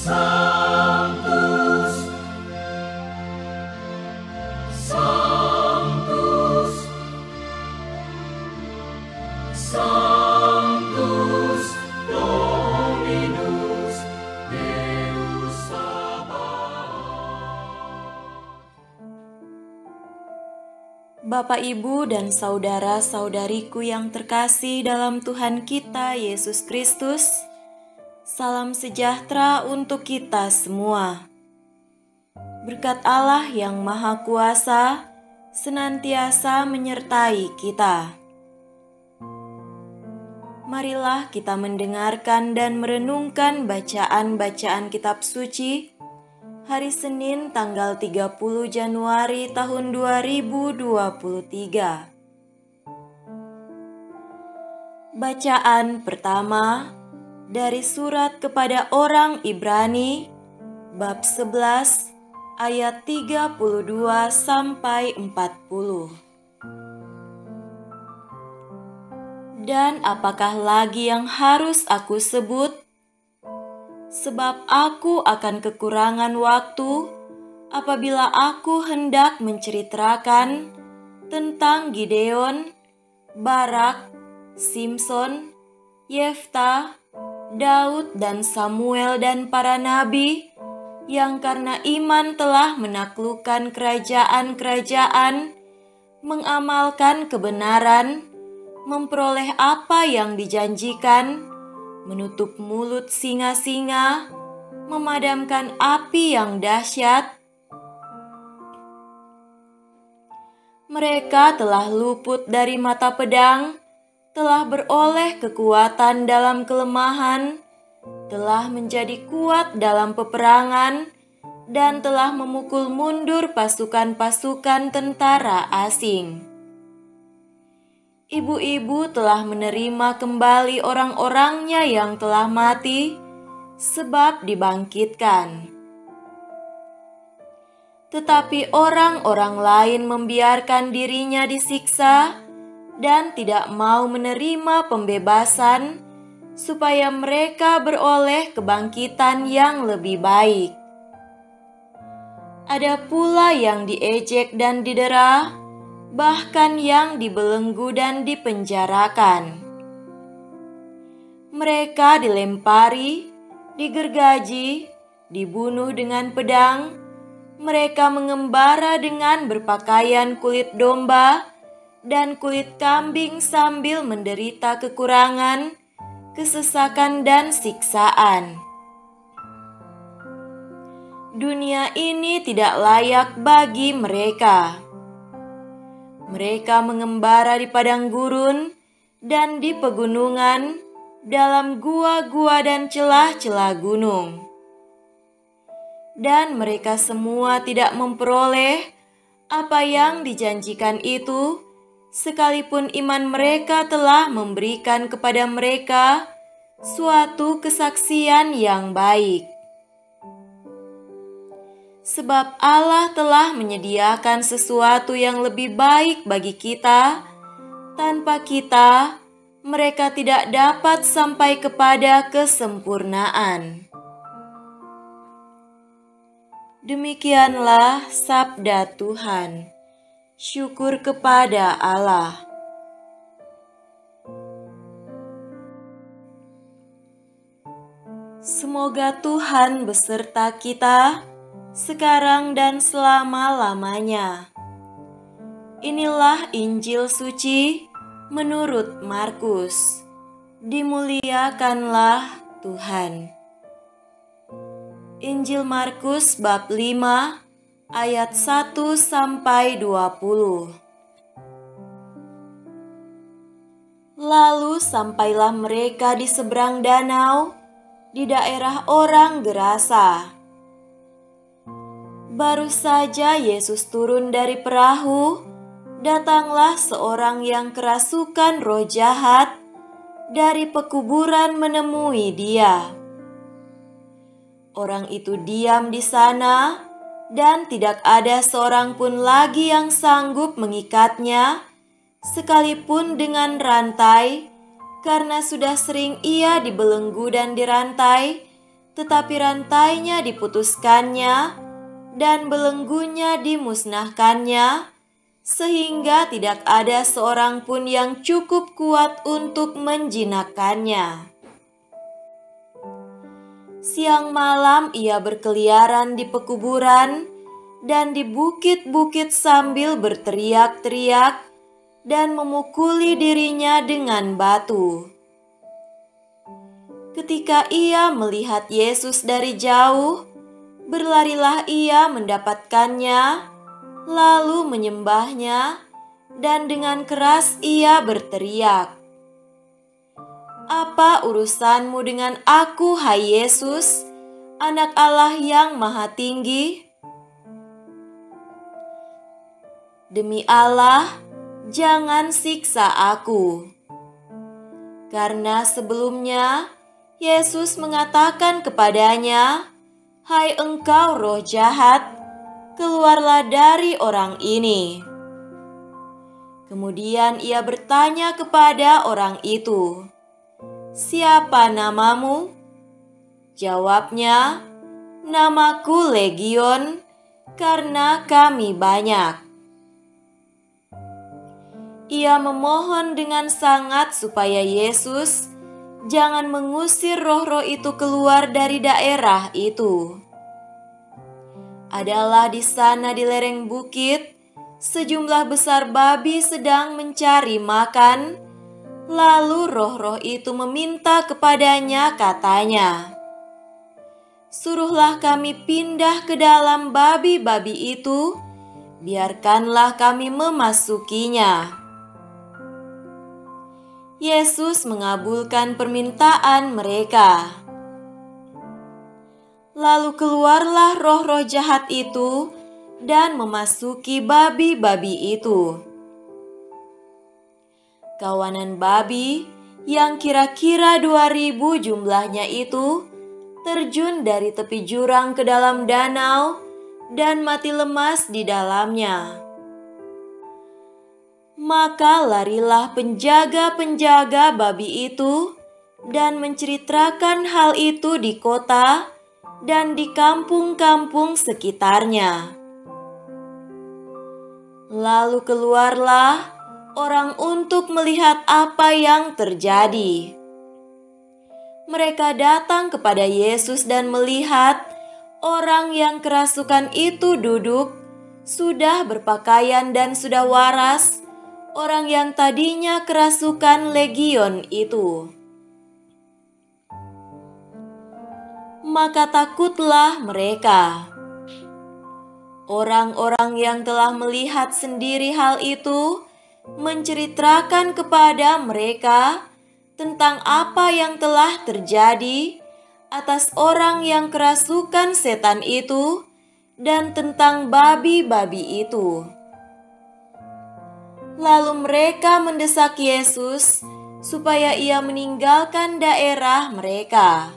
Sanctus, Sanctus, Sanctus Dominus Deus Sabaoth. Bapak, Ibu, dan saudara-saudariku yang terkasih dalam Tuhan kita Yesus Kristus, salam sejahtera untuk kita semua. Berkat Allah yang Maha Kuasa senantiasa menyertai kita. Marilah kita mendengarkan dan merenungkan bacaan-bacaan kitab suci hari Senin tanggal 30 Januari tahun 2023. Bacaan pertama dari surat kepada orang Ibrani bab 11 ayat 32 sampai 40. Dan apakah lagi yang harus aku sebut? Sebab aku akan kekurangan waktu apabila aku hendak menceritakan tentang Gideon, Barak, Simson, Yefta, Daud dan Samuel dan para nabi yang karena iman telah menaklukkan kerajaan-kerajaan, mengamalkan kebenaran, memperoleh apa yang dijanjikan, menutup mulut singa-singa, memadamkan api yang dahsyat. Mereka telah luput dari mata pedang, telah beroleh kekuatan dalam kelemahan, telah menjadi kuat dalam peperangan, dan telah memukul mundur pasukan-pasukan tentara asing. Ibu-ibu telah menerima kembali orang-orangnya yang telah mati, sebab dibangkitkan. Tetapi orang-orang lain membiarkan dirinya disiksa dan tidak mau menerima pembebasan, supaya mereka beroleh kebangkitan yang lebih baik. Ada pula yang diejek dan didera, bahkan yang dibelenggu dan dipenjarakan. Mereka dilempari, digergaji, dibunuh dengan pedang. Mereka mengembara dengan berpakaian kulit domba dan kulit kambing sambil menderita kekurangan, kesesakan, dan siksaan. Dunia ini tidak layak bagi mereka. Mereka mengembara di padang gurun dan di pegunungan, dalam gua-gua dan celah-celah gunung. Dan mereka semua tidak memperoleh apa yang dijanjikan itu, sekalipun iman mereka telah memberikan kepada mereka suatu kesaksian yang baik. Sebab Allah telah menyediakan sesuatu yang lebih baik bagi kita. Tanpa kita, mereka tidak dapat sampai kepada kesempurnaan. Demikianlah sabda Tuhan. Syukur kepada Allah. Semoga Tuhan beserta kita sekarang dan selama-lamanya. Inilah Injil suci menurut Markus. Dimuliakanlah Tuhan. Injil Markus bab 5 ayat 1 sampai 20. Lalu sampailah mereka di seberang danau, di daerah orang Gerasa. Baru saja Yesus turun dari perahu, datanglah seorang yang kerasukan roh jahat dari pekuburan menemui dia. Orang itu diam di sana, dan tidak ada seorang pun lagi yang sanggup mengikatnya, sekalipun dengan rantai, karena sudah sering ia dibelenggu dan dirantai, tetapi rantainya diputuskannya dan belenggunya dimusnahkannya, sehingga tidak ada seorang pun yang cukup kuat untuk menjinakkannya. Siang malam ia berkeliaran di pekuburan dan di bukit-bukit sambil berteriak-teriak dan memukuli dirinya dengan batu. Ketika ia melihat Yesus dari jauh, berlarilah ia mendapatkannya, lalu menyembahnya, dan dengan keras ia berteriak, "Apa urusanmu dengan aku, hai Yesus, Anak Allah yang Maha Tinggi? Demi Allah, jangan siksa aku." Karena sebelumnya Yesus mengatakan kepadanya, "Hai engkau roh jahat, keluarlah dari orang ini." Kemudian ia bertanya kepada orang itu, "Siapa namamu?" Jawabnya, "Namaku Legion, karena kami banyak." Ia memohon dengan sangat supaya Yesus jangan mengusir roh-roh itu keluar dari daerah itu. Adalah di sana di lereng bukit, sejumlah besar babi sedang mencari makan. Lalu roh-roh itu meminta kepadanya, katanya, "Suruhlah kami pindah ke dalam babi-babi itu, biarkanlah kami memasukinya." Yesus mengabulkan permintaan mereka. Lalu keluarlah roh-roh jahat itu dan memasuki babi-babi itu. Kawanan babi yang kira-kira 2.000 jumlahnya itu terjun dari tepi jurang ke dalam danau dan mati lemas di dalamnya. Maka larilah penjaga-penjaga babi itu dan menceritakan hal itu di kota dan di kampung-kampung sekitarnya. Lalu keluarlah orang untuk melihat apa yang terjadi. Mereka datang kepada Yesus dan melihat orang yang kerasukan itu duduk, sudah berpakaian dan sudah waras, orang yang tadinya kerasukan legion itu. Maka takutlah mereka. Orang-orang yang telah melihat sendiri hal itu menceritakan kepada mereka tentang apa yang telah terjadi atas orang yang kerasukan setan itu dan tentang babi-babi itu. Lalu mereka mendesak Yesus supaya ia meninggalkan daerah mereka.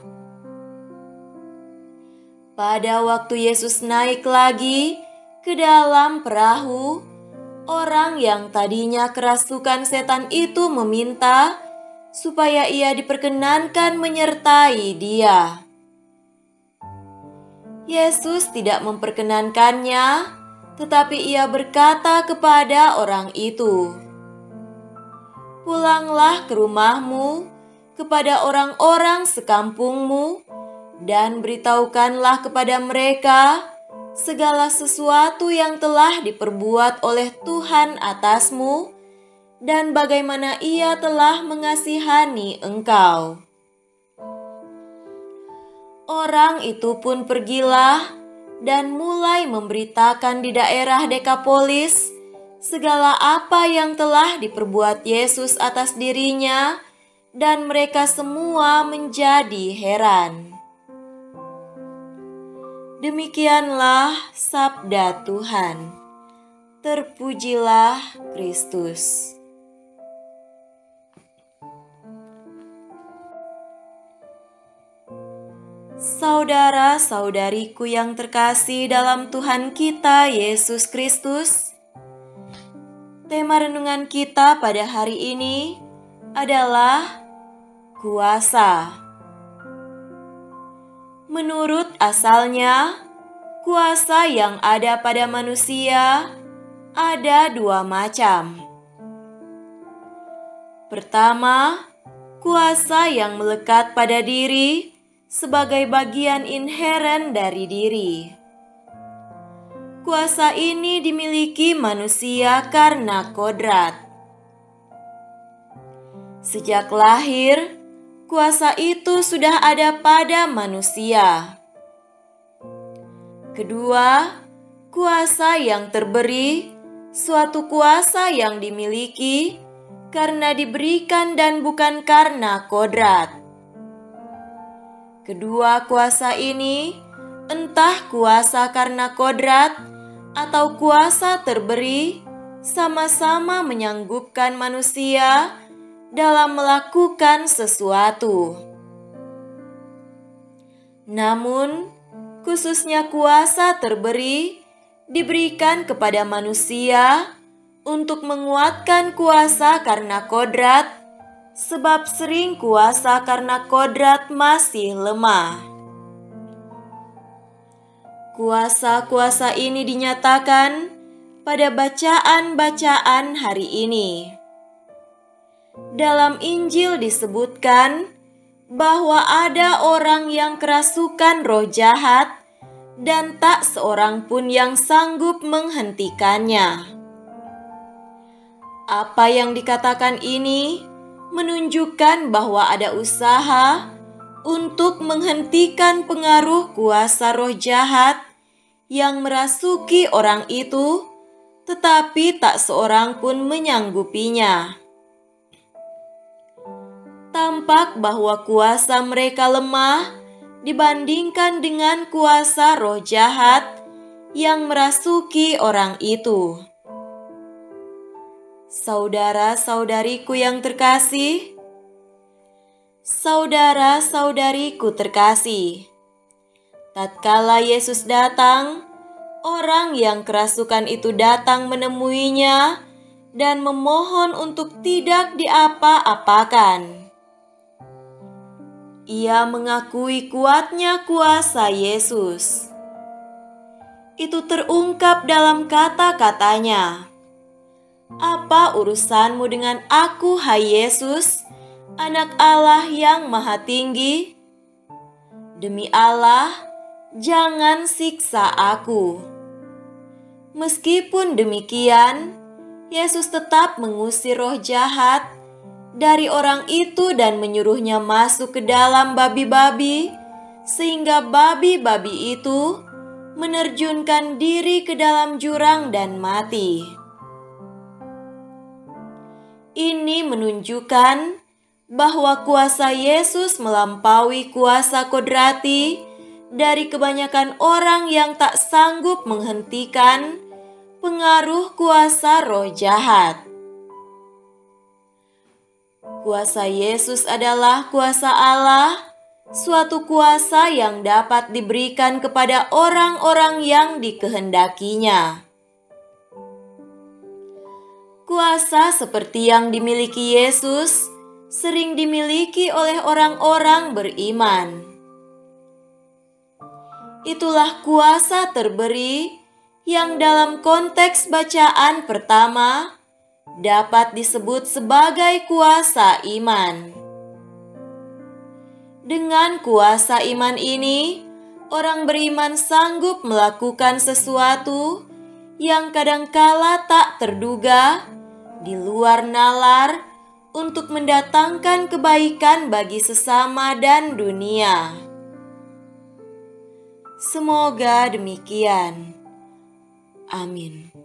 Pada waktu Yesus naik lagi ke dalam perahu, orang yang tadinya kerasukan setan itu meminta supaya ia diperkenankan menyertai dia. Yesus tidak memperkenankannya, tetapi ia berkata kepada orang itu, "Pulanglah ke rumahmu, kepada orang-orang sekampungmu, dan beritahukanlah kepada mereka segala sesuatu yang telah diperbuat oleh Tuhan atasmu, dan bagaimana Ia telah mengasihani engkau." Orang itu pun pergilah dan mulai memberitakan di daerah Dekapolis segala apa yang telah diperbuat Yesus atas dirinya, dan mereka semua menjadi heran. Demikianlah sabda Tuhan. Terpujilah Kristus. Saudara-saudariku yang terkasih dalam Tuhan kita Yesus Kristus, tema renungan kita pada hari ini adalah kuasa. Menurut asalnya, kuasa yang ada pada manusia ada dua macam. Pertama, kuasa yang melekat pada diri sebagai bagian inheren dari diri. Kuasa ini dimiliki manusia karena kodrat. Sejak lahir, kuasa itu sudah ada pada manusia. Kedua, kuasa yang terberi, suatu kuasa yang dimiliki karena diberikan dan bukan karena kodrat. Kedua kuasa ini, entah kuasa karena kodrat atau kuasa terberi, sama-sama menyanggupkan manusia dalam melakukan sesuatu. Namun, khususnya kuasa terberi diberikan kepada manusia untuk menguatkan kuasa karena kodrat, sebab sering kuasa karena kodrat masih lemah. Kuasa-kuasa ini dinyatakan pada bacaan-bacaan hari ini. Dalam Injil disebutkan bahwa ada orang yang kerasukan roh jahat dan tak seorang pun yang sanggup menghentikannya. Apa yang dikatakan ini menunjukkan bahwa ada usaha untuk menghentikan pengaruh kuasa roh jahat yang merasuki orang itu, tetapi tak seorang pun menyanggupinya. Tampak bahwa kuasa mereka lemah dibandingkan dengan kuasa roh jahat yang merasuki orang itu. Saudara-saudariku yang terkasih, saudara-saudariku terkasih, tatkala Yesus datang, orang yang kerasukan itu datang menemuinya dan memohon untuk tidak diapa-apakan. Ia mengakui kuatnya kuasa Yesus. Itu terungkap dalam kata-katanya. Apa urusanmu dengan aku, hai Yesus, Anak Allah yang Maha Tinggi? Demi Allah, jangan siksa aku. Meskipun demikian, Yesus tetap mengusir roh jahat dari orang itu dan menyuruhnya masuk ke dalam babi-babi, sehingga babi-babi itu menerjunkan diri ke dalam jurang dan mati. Ini menunjukkan bahwa kuasa Yesus melampaui kuasa kodrati dari kebanyakan orang yang tak sanggup menghentikan pengaruh kuasa roh jahat. Kuasa Yesus adalah kuasa Allah, suatu kuasa yang dapat diberikan kepada orang-orang yang dikehendakinya. Kuasa seperti yang dimiliki Yesus sering dimiliki oleh orang-orang beriman. Itulah kuasa terberi yang dalam konteks bacaan pertama dapat disebut sebagai kuasa iman. Dengan kuasa iman ini, orang beriman sanggup melakukan sesuatu yang kadangkala tak terduga di luar nalar untuk mendatangkan kebaikan bagi sesama dan dunia. Semoga demikian. Amin.